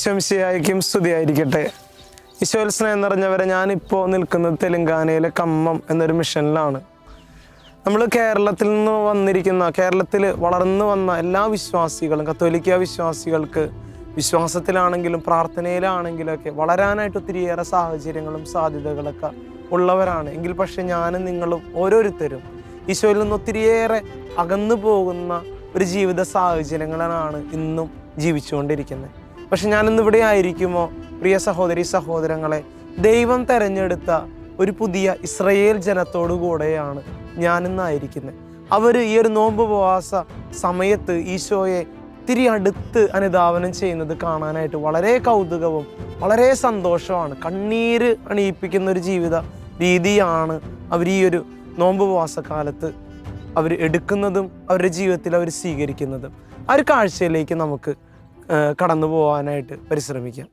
ഈശോമിശിഹായ്ക്കും സ്തുതിയായിരിക്കട്ടെ. ഈശോയിൽ സ്നേഹം നിറഞ്ഞവരെ, ഞാനിപ്പോൾ നിൽക്കുന്നത് തെലുങ്കാനയിലെ കമ്മം എന്നൊരു മിഷനിലാണ്. നമ്മൾ കേരളത്തിൽ നിന്ന് കേരളത്തിൽ വളർന്നു വന്ന എല്ലാ വിശ്വാസികളും, കത്തോലിക്ക വിശ്വാസികൾക്ക് വിശ്വാസത്തിലാണെങ്കിലും പ്രാർത്ഥനയിലാണെങ്കിലും ഒക്കെ വളരാനായിട്ട് ഒത്തിരിയേറെ സാഹചര്യങ്ങളും സാധ്യതകളൊക്കെ ഉള്ളവരാണ്. എങ്കിൽ പക്ഷെ ഞാനും നിങ്ങളും ഓരോരുത്തരും ഈശോയിൽ നിന്ന് ഒത്തിരിയേറെ അകന്നു പോകുന്ന ഒരു ജീവിത സാഹചര്യങ്ങളാണ് ഇന്നും ജീവിച്ചുകൊണ്ടിരിക്കുന്നത്. പക്ഷെ ഞാനിന്നിവിടെ ആയിരിക്കുമോ പ്രിയ സഹോദരി സഹോദരങ്ങളെ, ദൈവം തെരഞ്ഞെടുത്ത ഒരു പുതിയ ഇസ്രയേൽ ജനത്തോടു കൂടെയാണ് ഞാനിന്നായിരിക്കുന്നത്. അവർ ഈ ഒരു നോമ്പ് ഉപവാസ സമയത്ത് ഈശോയെ ഒത്തിരി അടുത്ത് അനുധാവനം ചെയ്യുന്നത് കാണാനായിട്ട് വളരെ കൗതുകവും വളരെ സന്തോഷമാണ്. കണ്ണീര് അണിയിപ്പിക്കുന്ന ഒരു ജീവിത രീതിയാണ് അവർ ഈ ഒരു നോമ്പ് ഉപവാസ കാലത്ത് അവർ എടുക്കുന്നതും അവരുടെ ജീവിതത്തിൽ അവർ സ്വീകരിക്കുന്നതും. ആ ഒരു കാഴ്ചയിലേക്ക് നമുക്ക് കടന്നു പോകാനായിട്ട് പരിശ്രമിക്കാം.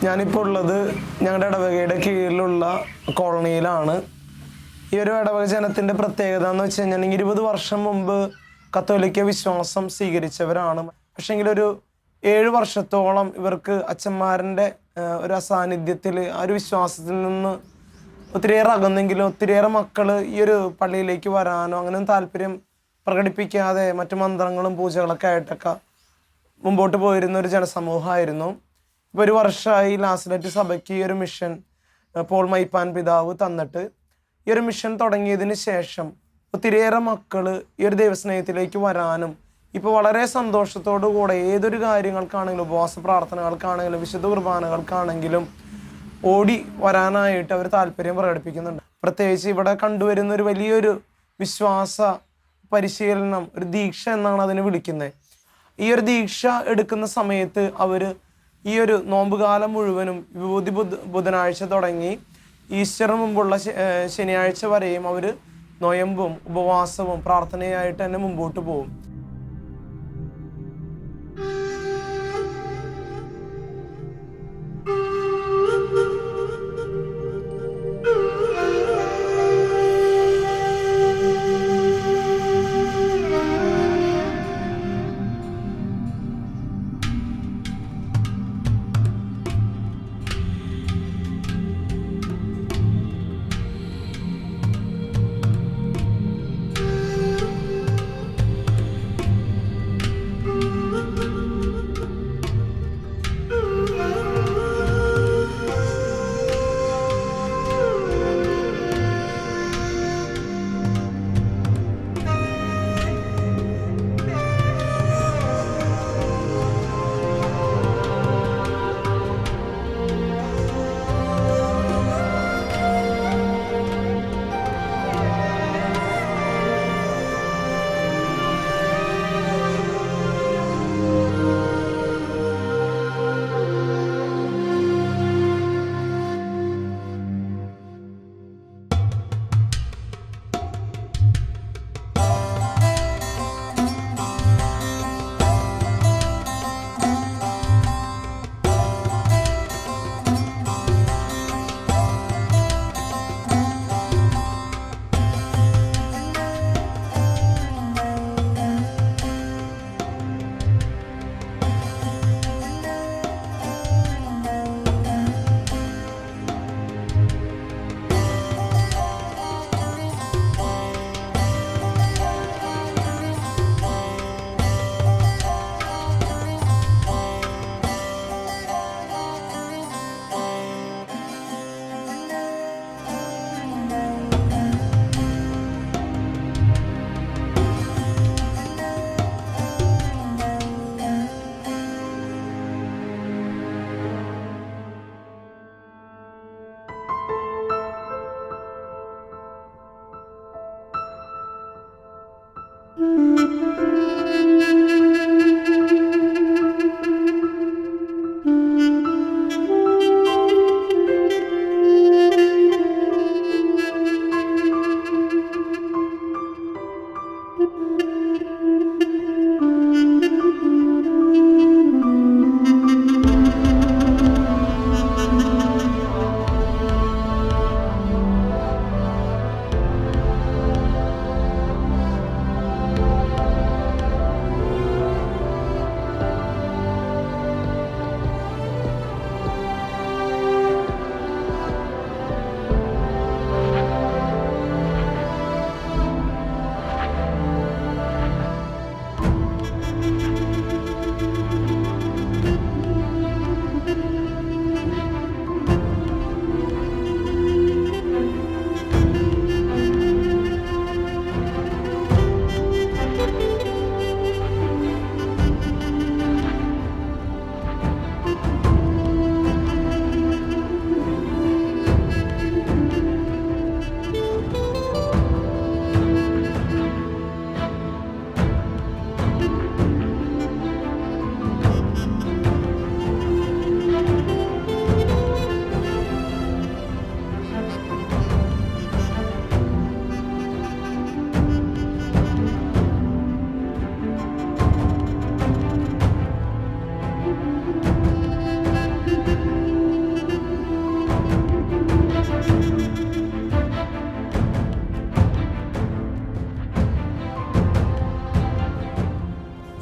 ഞാനിപ്പോൾ ഉള്ളത് ഞങ്ങളുടെ ഇടവകയുടെ കീഴിലുള്ള കോളനിയിലാണ്. ഈ ഒരു ഇടവക ജനത്തിൻ്റെ പ്രത്യേകത എന്ന് വെച്ച് കഴിഞ്ഞാൽ 20 വർഷം മുമ്പ് കത്തോലിക്ക വിശ്വാസം സ്വീകരിച്ചവരാണ്. പക്ഷേങ്കിൽ ഒരു 7 വർഷത്തോളം ഇവർക്ക് അച്ഛന്മാരുടെ ഒരു അസാന്നിധ്യത്തിൽ ആ ഒരു വിശ്വാസത്തിൽ നിന്ന് ഒത്തിരിയേറെ അകന്നെങ്കിലും ഒത്തിരിയേറെ മക്കൾ ഈ ഒരു പള്ളിയിലേക്ക് വരാനോ അങ്ങനെ താല്പര്യം പ്രകടിപ്പിക്കാതെ മറ്റു മന്ത്രങ്ങളും പൂജകളൊക്കെ ആയിട്ടൊക്കെ മുമ്പോട്ട് പോയിരുന്ന ഒരു ജനസമൂഹമായിരുന്നു. ഇപ്പോൾ 1 വർഷമായി ലാസ്ലറ്റ് സഭയ്ക്ക് ഈ ഒരു മിഷൻ പോൾ മൈപ്പാൻ പിതാവ് തന്നിട്ട് ഈ ഒരു മിഷൻ തുടങ്ങിയതിന് ശേഷം ഒത്തിരിയേറെ മക്കൾ ഈ ഒരു ദൈവസ്നേഹത്തിലേക്ക് വരാനും ഇപ്പോൾ വളരെ സന്തോഷത്തോടു കൂടെ ഏതൊരു കാര്യങ്ങൾക്കാണെങ്കിലും ഉപവാസ പ്രാർത്ഥനകൾക്കാണെങ്കിലും വിശുദ്ധ കുർബാനകൾക്കാണെങ്കിലും ഓടി വരാനായിട്ട് അവർ താല്പര്യം പ്രകടിപ്പിക്കുന്നുണ്ട്. പ്രത്യേകിച്ച് ഇവിടെ കണ്ടുവരുന്ന ഒരു വലിയൊരു വിശ്വാസ പരിശീലനം, ഒരു ദീക്ഷ എന്നാണ് അതിനെ വിളിക്കുന്നത്. ഈ ഒരു ദീക്ഷ എടുക്കുന്ന സമയത്ത് അവർ ഈ ഒരു നോമ്പുകാലം മുഴുവനും വിഭൂതി ബുധനാഴ്ച തുടങ്ങി ഈസ്റ്ററിന് മുമ്പുള്ള ശനിയാഴ്ച വരെയും അവർ നൊയമ്പും ഉപവാസവും പ്രാർത്ഥനയായിട്ട് തന്നെ മുമ്പോട്ട് പോകും.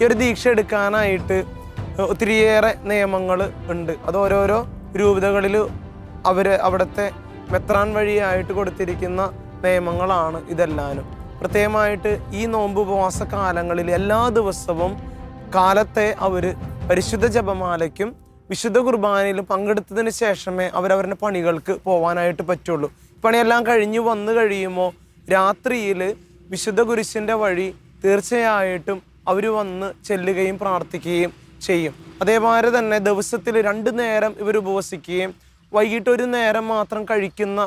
ഈ ഒരു ദീക്ഷ എടുക്കാനായിട്ട് ഒത്തിരിയേറെ നിയമങ്ങൾ ഉണ്ട്. അത് ഓരോരോ രൂപതകളിൽ അവിടുത്തെ മെത്രാൻ വഴിയായിട്ട് കൊടുത്തിരിക്കുന്ന നിയമങ്ങളാണ് ഇതെല്ലാനും. പ്രത്യേകമായിട്ട് ഈ നോമ്പ് ഉപവാസ കാലങ്ങളിൽ എല്ലാ ദിവസവും കാലത്തെ അവർ പരിശുദ്ധ ജപമാലയ്ക്കും വിശുദ്ധ കുർബാനയിലും പങ്കെടുത്തതിന് ശേഷമേ അവരവരുടെ പണികൾക്ക് പോകാനായിട്ട് പറ്റുള്ളൂ. പണിയെല്ലാം കഴിഞ്ഞ് വന്നു കഴിയുമ്പോൾ രാത്രിയിൽ വിശുദ്ധ കുരിശിൻ്റെ വഴി തീർച്ചയായിട്ടും അവർ വന്ന് ചെല്ലുകയും പ്രാർത്ഥിക്കുകയും ചെയ്യും. അതേപോലെ തന്നെ ദിവസത്തിൽ 2 നേരം ഇവർ ഉപവസിക്കുകയും വൈകിട്ട് 1 നേരം മാത്രം കഴിക്കുന്ന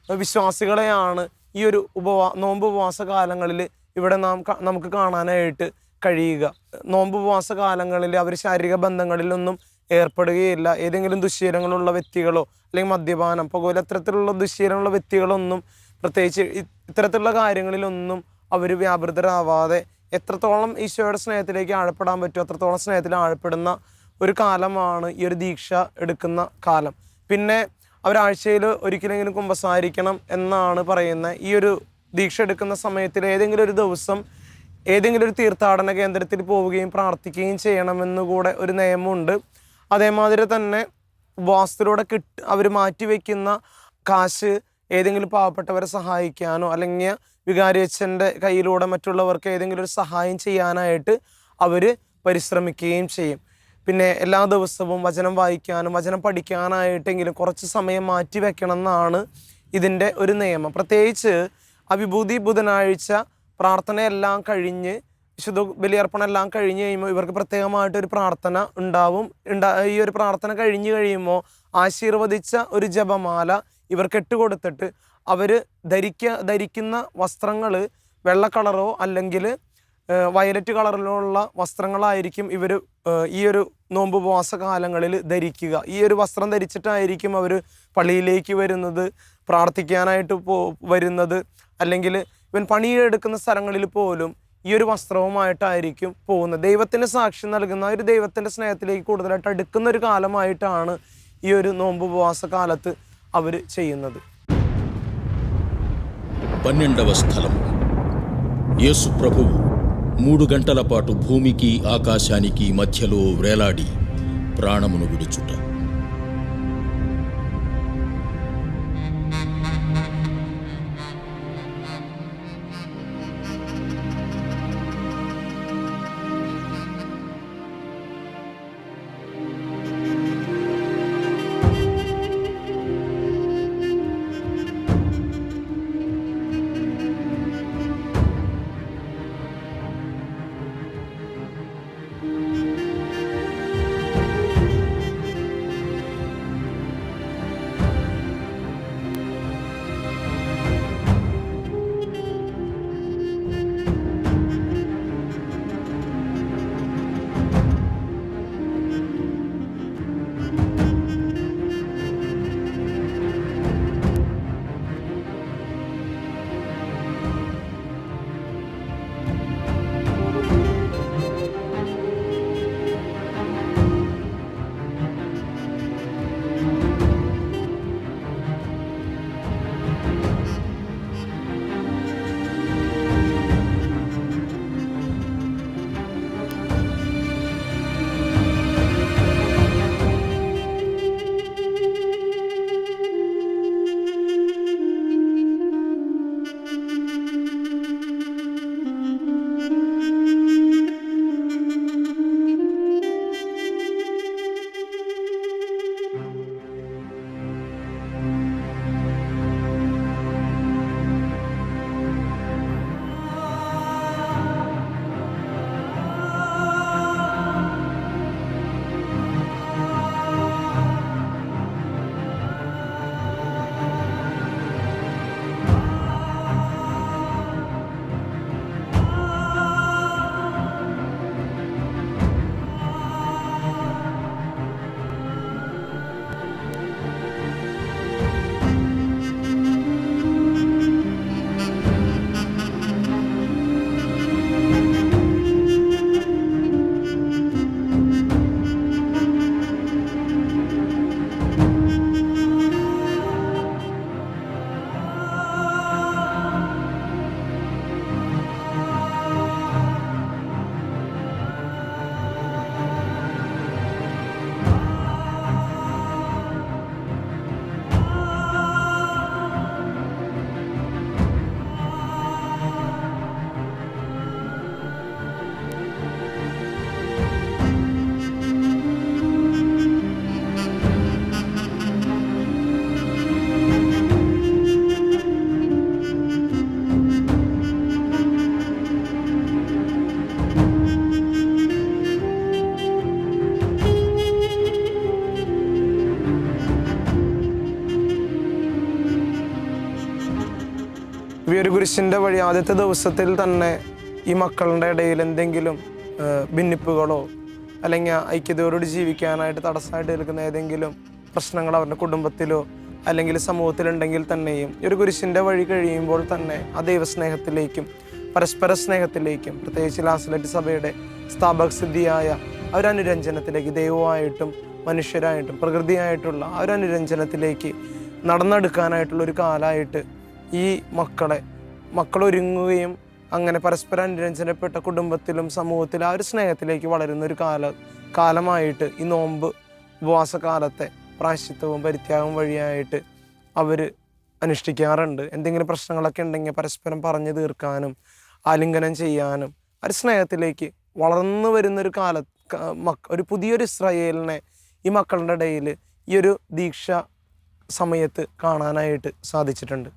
വിശ്വാസികളെയാണ് ഈ ഒരു നോമ്പ് ഉപവാസ കാലങ്ങളിൽ ഇവിടെ നമുക്ക് കാണാനായിട്ട് കഴിയുക. നോമ്പ് ഉപവാസ കാലങ്ങളിൽ അവർ ശാരീരിക ബന്ധങ്ങളിലൊന്നും ഏർപ്പെടുകയില്ല. ഏതെങ്കിലും ദുശ്ശീലങ്ങളുള്ള വ്യക്തികളോ അല്ലെങ്കിൽ മദ്യപാനം, പുകവലി, അത്തരത്തിലുള്ള ദുശ്ശീലമുള്ള വ്യക്തികളൊന്നും, പ്രത്യേകിച്ച് ഇത്തരത്തിലുള്ള കാര്യങ്ങളിലൊന്നും അവർ വ്യാപൃതരാവാതെ എത്രത്തോളം ഈശോയുടെ സ്നേഹത്തിലേക്ക് ആഴപ്പെടാൻ പറ്റുമോ അത്രത്തോളം സ്നേഹത്തിൽ ആഴപ്പെടുന്ന ഒരു കാലമാണ് ഈ ഒരു ദീക്ഷ എടുക്കുന്ന കാലം. പിന്നെ അവരാഴ്ചയിൽ ഒരിക്കലെങ്കിലും കുമ്പസാരിക്കണം എന്നാണ് പറയുന്നത്. ഈ ഒരു ദീക്ഷ എടുക്കുന്ന സമയത്തിൽ ഏതെങ്കിലും ഒരു ദിവസം ഏതെങ്കിലും ഒരു തീർത്ഥാടന കേന്ദ്രത്തിൽ പോവുകയും പ്രാർത്ഥിക്കുകയും ചെയ്യണമെന്ന് കൂടെ ഒരു നിയമമുണ്ട്. അതേമാതിരി തന്നെ ഉപവാസത്തിലൂടെ അവർ മാറ്റിവെക്കുന്ന കാശ് ഏതെങ്കിലും പാവപ്പെട്ടവരെ സഹായിക്കാനോ അല്ലെങ്കിൽ വികാരിയച്ഛൻ്റെ കയ്യിലൂടെ മറ്റുള്ളവർക്ക് ഏതെങ്കിലും ഒരു സഹായം ചെയ്യാനായിട്ട് അവർ പരിശ്രമിക്കുകയും ചെയ്യും. പിന്നെ എല്ലാ ദിവസവും വചനം വായിക്കാനും വചനം പഠിക്കാനായിട്ടെങ്കിലും കുറച്ച് സമയം മാറ്റി വെക്കണം എന്നാണ് ഇതിൻ്റെ ഒരു നിയമം. പ്രത്യേകിച്ച് വിഭൂതി ബുധനാഴ്ച പ്രാർത്ഥനയെല്ലാം കഴിഞ്ഞ് വിശുദ്ധ ബലിയർപ്പണം എല്ലാം കഴിഞ്ഞ് കഴിയുമ്പോൾ ഇവർക്ക് പ്രത്യേകമായിട്ടൊരു പ്രാർത്ഥന ഉണ്ടാവും. ഈ ഒരു പ്രാർത്ഥന കഴിഞ്ഞ് കഴിയുമ്പോൾ ആശീർവദിച്ച ഒരു ജപമാല ഇവർക്ക് ഇട്ടുകൊടുത്തിട്ട് അവർ ധരിക്കുന്ന വസ്ത്രങ്ങൾ വെള്ള കളറോ അല്ലെങ്കിൽ വയലറ്റ് കളറിലുള്ള വസ്ത്രങ്ങളായിരിക്കും ഇവർ ഈ ഒരു നോമ്പ് ഉപവാസ കാലങ്ങളിൽ ധരിക്കുക. ഈ ഒരു വസ്ത്രം ധരിച്ചിട്ടായിരിക്കും അവർ പള്ളിയിലേക്ക് വരുന്നത്, പ്രാർത്ഥിക്കാനായിട്ട് വരുന്നത്, അല്ലെങ്കിൽ ഇവൻ പണിയെടുക്കുന്ന സ്ഥലങ്ങളിൽ പോലും ഈ ഒരു വസ്ത്രവുമായിട്ടായിരിക്കും പോകുന്നത്. ദൈവത്തിന് സാക്ഷി നൽകുന്ന ഒരു ദൈവത്തിൻ്റെ സ്നേഹത്തിലേക്ക് കൂടുതലായിട്ട് അടുക്കുന്ന ഒരു കാലമായിട്ടാണ് ഈ ഒരു നോമ്പ് ఉపవాస కాలത്ത് അവർ ചെയ്യുന്നത്. 12వ స్థలం. యేసు ప్రభువు 3 గంటల పాటు భూమికి ఆకాశానికి మధ్యలో వేలాడి ప్రాణమును విడుచుట. ഈ ഒരു കുരിശിൻ്റെ വഴി ആദ്യത്തെ ദിവസത്തിൽ തന്നെ ഈ മക്കളുടെ ഇടയിൽ എന്തെങ്കിലും ഭിന്നിപ്പുകളോ അല്ലെങ്കിൽ ഐക്യതയോട് ജീവിക്കാനായിട്ട് തടസ്സമായിട്ട് നിൽക്കുന്ന ഏതെങ്കിലും പ്രശ്നങ്ങൾ അവരുടെ കുടുംബത്തിലോ അല്ലെങ്കിൽ സമൂഹത്തിലുണ്ടെങ്കിൽ തന്നെയും ഈ ഒരു കുരിശിൻ്റെ വഴി കഴിയുമ്പോൾ തന്നെ ആ ദൈവസ്നേഹത്തിലേക്കും പരസ്പര സ്നേഹത്തിലേക്കും പ്രത്യേകിച്ച് ലാസലറ്റ് സഭയുടെ സ്ഥാപക സിദ്ധിയായ ആ ഒരു അനുരഞ്ജനത്തിലേക്ക് ദൈവമായിട്ടും മനുഷ്യരായിട്ടും പ്രകൃതിയായിട്ടുള്ള ആ ഒരു അനുരഞ്ജനത്തിലേക്ക് നടന്നെടുക്കാനായിട്ടുള്ളൊരു കാലമായിട്ട് ഈ മക്കളൊരുങ്ങുകയും അങ്ങനെ പരസ്പരം അനുരഞ്ജനപ്പെട്ട കുടുംബത്തിലും സമൂഹത്തിലും ആ ഒരു സ്നേഹത്തിലേക്ക് വളരുന്നൊരു കാലമായിട്ട് ഈ നോമ്പ് ഉപവാസകാലത്തെ പ്രായശ്ചിത്തവും പരിത്യാഗവും വഴിയായിട്ട് അവർ അനുഷ്ഠിക്കാറുണ്ട്. എന്തെങ്കിലും പ്രശ്നങ്ങളൊക്കെ ഉണ്ടെങ്കിൽ പരസ്പരം പറഞ്ഞു തീർക്കാനും ആലിംഗനം ചെയ്യാനും ഒരു സ്നേഹത്തിലേക്ക് വളർന്നു വരുന്നൊരു ഒരു പുതിയൊരു ഇസ്രായേലിനെ ഈ മക്കളുടെ ഇടയിൽ ഈ ഒരു ദീക്ഷ സമയത്ത് കാണാനായിട്ട് സാധിച്ചിട്ടുണ്ട്.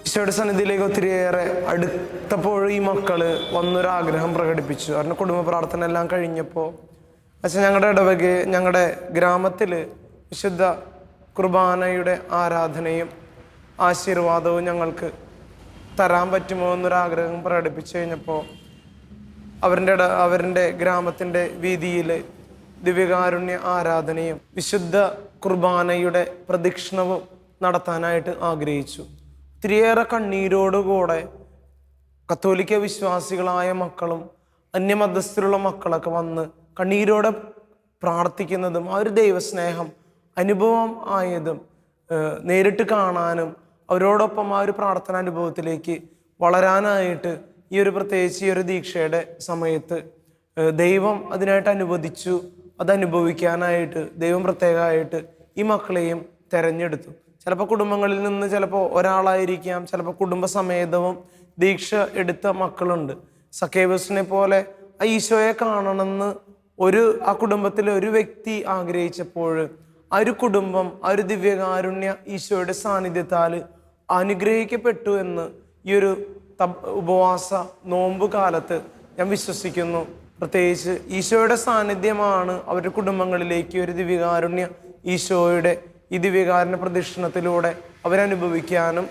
ഈശോയുടെ സന്നിധിയിലേക്ക് ഒത്തിരിയേറെ അടുത്തപ്പോൾ ഈ മക്കള് വന്നൊരാഗ്രഹം പ്രകടിപ്പിച്ചു. അവരുടെ കുടുംബ പ്രാർത്ഥന എല്ലാം കഴിഞ്ഞപ്പോൾ പക്ഷെ ഞങ്ങളുടെ ഗ്രാമത്തിൽ വിശുദ്ധ കുർബാനയുടെ ആരാധനയും ആശീർവാദവും ഞങ്ങൾക്ക് തരാൻ പറ്റുമോ എന്നൊരാഗ്രഹം പ്രകടിപ്പിച്ചു കഴിഞ്ഞപ്പോൾ അവരുടെ ഗ്രാമത്തിൻ്റെ വീതിയിൽ ദിവ്യകാരുണ്യ ആരാധനയും വിശുദ്ധ കുർബാനയുടെ പ്രദക്ഷിണവും നടത്താനായിട്ട് ആഗ്രഹിച്ചു. ഒത്തിരിയേറെ കണ്ണീരോടുകൂടെ കത്തോലിക്ക വിശ്വാസികളായ മക്കളും അന്യമതസ്ഥരുള്ള മക്കളൊക്കെ വന്ന് കണ്ണീരോടെ പ്രാർത്ഥിക്കുന്നതും ആ ഒരു ദൈവസ്നേഹം അനുഭവം ആയതും നേരിട്ട് കാണാനും അവരോടൊപ്പം ആ ഒരു പ്രാർത്ഥന അനുഭവത്തിലേക്ക് വളരാനായിട്ട് ഈ ഒരു പ്രത്യേകിച്ച് ഈ ഒരു ദീക്ഷയുടെ സമയത്ത് ദൈവം അതിനായിട്ട് അനുവദിച്ചു. അതനുഭവിക്കാനായിട്ട് ദൈവം പ്രത്യേകമായിട്ട് ഈ മക്കളെയും തെരഞ്ഞെടുത്തു. ചിലപ്പോൾ കുടുംബങ്ങളിൽ നിന്ന് ചിലപ്പോൾ ഒരാളായിരിക്കാം, ചിലപ്പോൾ കുടുംബസമേതവും ദീക്ഷ എടുത്ത മക്കളുണ്ട്. സക്കേബസിനെ പോലെ ആ ഈശോയെ കാണണമെന്ന് ആ കുടുംബത്തിലെ ഒരു വ്യക്തി ആഗ്രഹിച്ചപ്പോൾ ആ ഒരു കുടുംബം ആ ഒരു ദിവ്യകാരുണ്യ ഈശോയുടെ സാന്നിധ്യത്താൽ അനുഗ്രഹിക്കപ്പെട്ടു എന്ന് ഈ ഒരു ഉപവാസ നോമ്പ് കാലത്ത് ഞാൻ വിശ്വസിക്കുന്നു. പ്രത്യേകിച്ച് ഈശോയുടെ സാന്നിധ്യമാണ് അവരുടെ കുടുംബങ്ങളിലേക്ക് ഒരു ദിവ്യകാരുണ്യ ഈശോയുടെ ഈ ദിവ്യകാരുണ്യ പ്രദക്ഷിണത്തിലൂടെ അവരനുഭവിക്കാനും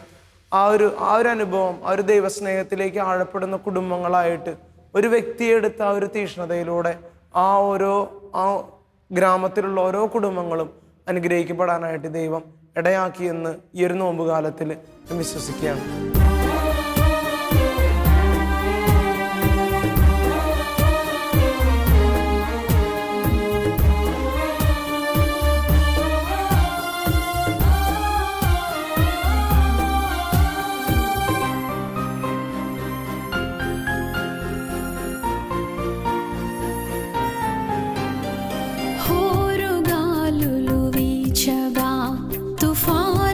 ആ ഒരു അനുഭവം ആ ഒരു ദൈവസ്നേഹത്തിലേക്ക് ആഴപ്പെടുന്ന കുടുംബങ്ങളായിട്ട് ഒരു വ്യക്തിയെടുത്ത ആ ഒരു തീക്ഷ്ണതയിലൂടെ ആ ഗ്രാമത്തിലുള്ള ഓരോ കുടുംബങ്ങളും അനുഗ്രഹിക്കപ്പെടാനായിട്ട് ദൈവം ഇടയാക്കിയെന്ന് ഈ ഒരു നോമ്പ് കാലത്തിൽ ഞാൻ വിശ്വസിക്കുകയാണ്. తూఫాన్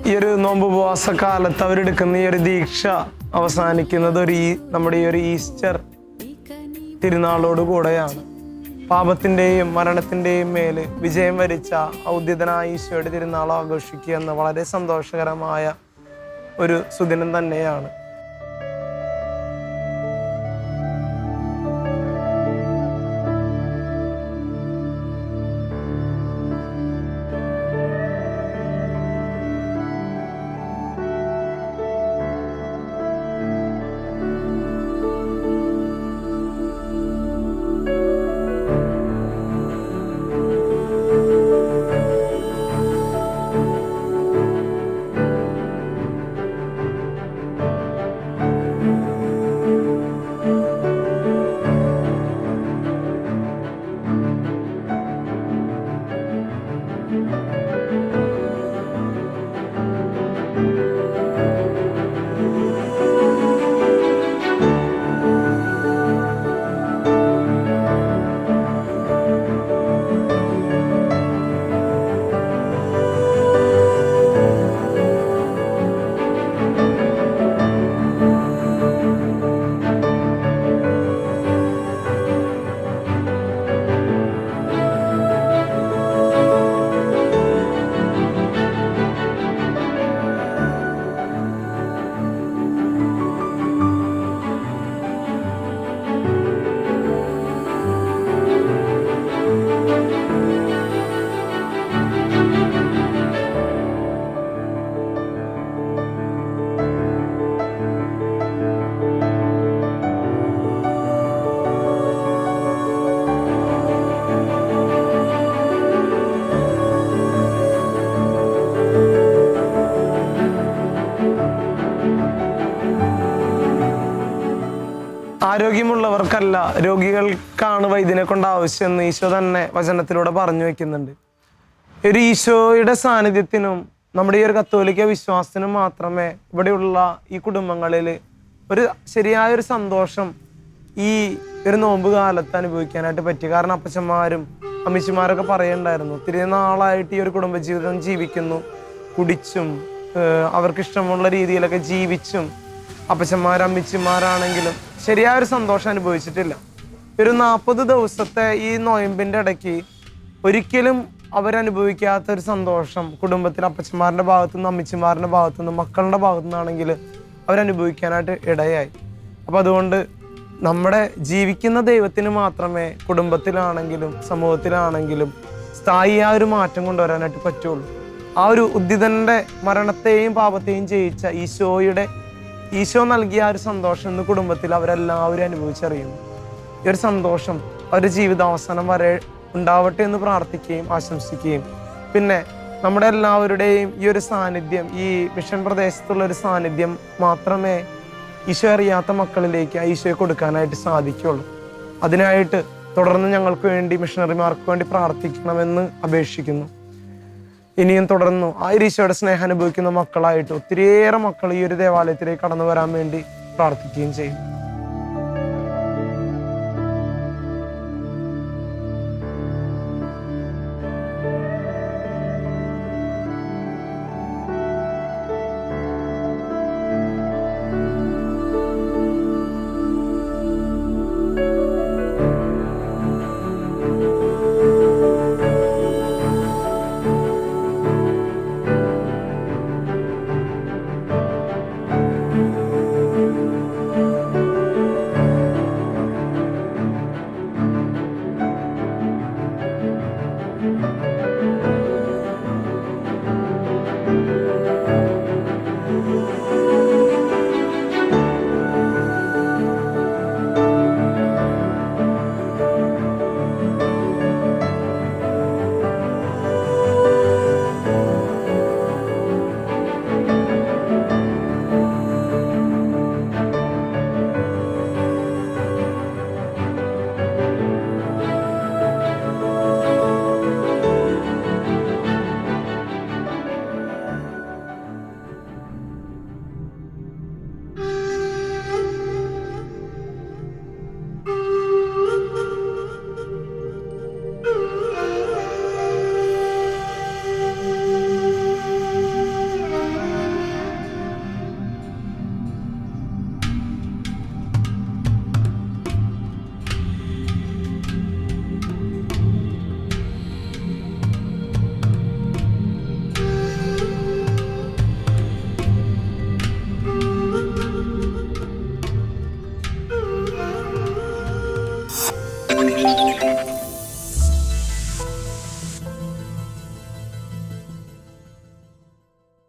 ഈ ഒരു നോമ്പ് ഉപവാസ കാലത്ത് അവരെടുക്കുന്ന ഈ ഒരു ദീക്ഷ അവസാനിക്കുന്നത് നമ്മുടെ ഈ ഒരു ഈസ്റ്റർ തിരുനാളോട് കൂടെയാണ്. പാപത്തിൻ്റെയും മരണത്തിൻ്റെയും മേല് വിജയം വരിച്ച ഔദ്യതനായ ഈശോയുടെ തിരുനാൾ ആഘോഷിക്കുക എന്ന വളരെ സന്തോഷകരമായ ഒരു സുദിനം തന്നെയാണ്. ആരോഗ്യമുള്ളവർക്കല്ല, രോഗികൾക്കാണ് വൈദ്യനെ കൊണ്ട് ആവശ്യമെന്ന് ഈശോ തന്നെ വചനത്തിലൂടെ പറഞ്ഞു വെക്കുന്നുണ്ട്. ഒരു ഈശോയുടെ സാന്നിധ്യത്തിനും നമ്മുടെ ഈ ഒരു കത്തോലിക്ക വിശ്വാസത്തിനും മാത്രമേ ഇവിടെയുള്ള ഈ കുടുംബങ്ങളിൽ ഒരു ശരിയായൊരു സന്തോഷം ഈ ഒരു നോമ്പ് കാലത്ത് അനുഭവിക്കാനായിട്ട് പറ്റി. കാരണം അപ്പച്ചന്മാരും അമ്മച്ചിമാരൊക്കെ പറയുണ്ടായിരുന്നു, ഒത്തിരി നാളായിട്ട് ഈ ഒരു കുടുംബജീവിതം ജീവിക്കുന്നു, കുടിച്ചും അവർക്കിഷ്ടമുള്ള രീതിയിലൊക്കെ ജീവിച്ചും അപ്പച്ചന്മാരും അമ്മച്ചിമാരാണെങ്കിലും ശരിയായൊരു സന്തോഷം അനുഭവിച്ചിട്ടില്ല. ഒരു 40 ദിവസത്തെ ഈ നോയമ്പിൻ്റെ ഇടയ്ക്ക് ഒരിക്കലും അവരനുഭവിക്കാത്തൊരു സന്തോഷം കുടുംബത്തിൽ അപ്പച്ചന്മാരുടെ ഭാഗത്തുനിന്ന് അമ്മച്ചിമാരുടെ ഭാഗത്തുനിന്ന് മക്കളുടെ ഭാഗത്തുനിന്നാണെങ്കിൽ അവരനുഭവിക്കാനായിട്ട് ഇടയായി. അപ്പം അതുകൊണ്ട് നമ്മുടെ ജീവിക്കുന്ന ദൈവത്തിന് മാത്രമേ കുടുംബത്തിലാണെങ്കിലും സമൂഹത്തിലാണെങ്കിലും സ്ഥായിയായ ഒരു മാറ്റം കൊണ്ടുവരാനായിട്ട് പറ്റുള്ളൂ. ആ ഒരു ഉദ്ധിതൻ്റെ മരണത്തെയും പാപത്തെയും ജയിച്ച ഈശോ നൽകിയ ആ ഒരു സന്തോഷം ഇന്ന് കുടുംബത്തിൽ അവരെല്ലാവരും അനുഭവിച്ചറിയുന്നു. ഈ ഒരു സന്തോഷം അവരുടെ ജീവിതാവസാനം വരെ ഉണ്ടാവട്ടെ എന്ന് പ്രാർത്ഥിക്കുകയും ആശംസിക്കുകയും, പിന്നെ നമ്മുടെ എല്ലാവരുടെയും ഈ ഒരു സാന്നിധ്യം, ഈ മിഷൻ പ്രദേശത്തുള്ള ഒരു സാന്നിധ്യം മാത്രമേ ഈശോ അറിയാത്ത മക്കളിലേക്ക് ഈശോയെ കൊടുക്കാനായിട്ട് സാധിക്കുള്ളൂ. അതിനായിട്ട് തുടർന്ന് ഞങ്ങൾക്ക് വേണ്ടി, മിഷണറിമാർക്ക് വേണ്ടി പ്രാർത്ഥിക്കണമെന്ന് അപേക്ഷിക്കുന്നു. ഇനിയും തുടർന്നു ആ ഈശോയുടെ സ്നേഹം അനുഭവിക്കുന്ന മക്കളായിട്ട് ഒത്തിരിയേറെ മക്കൾ ഈ ഒരു ദേവാലയത്തിലേക്ക് കടന്നു വരാൻ വേണ്ടി പ്രാർത്ഥിക്കുകയും ചെയ്യും.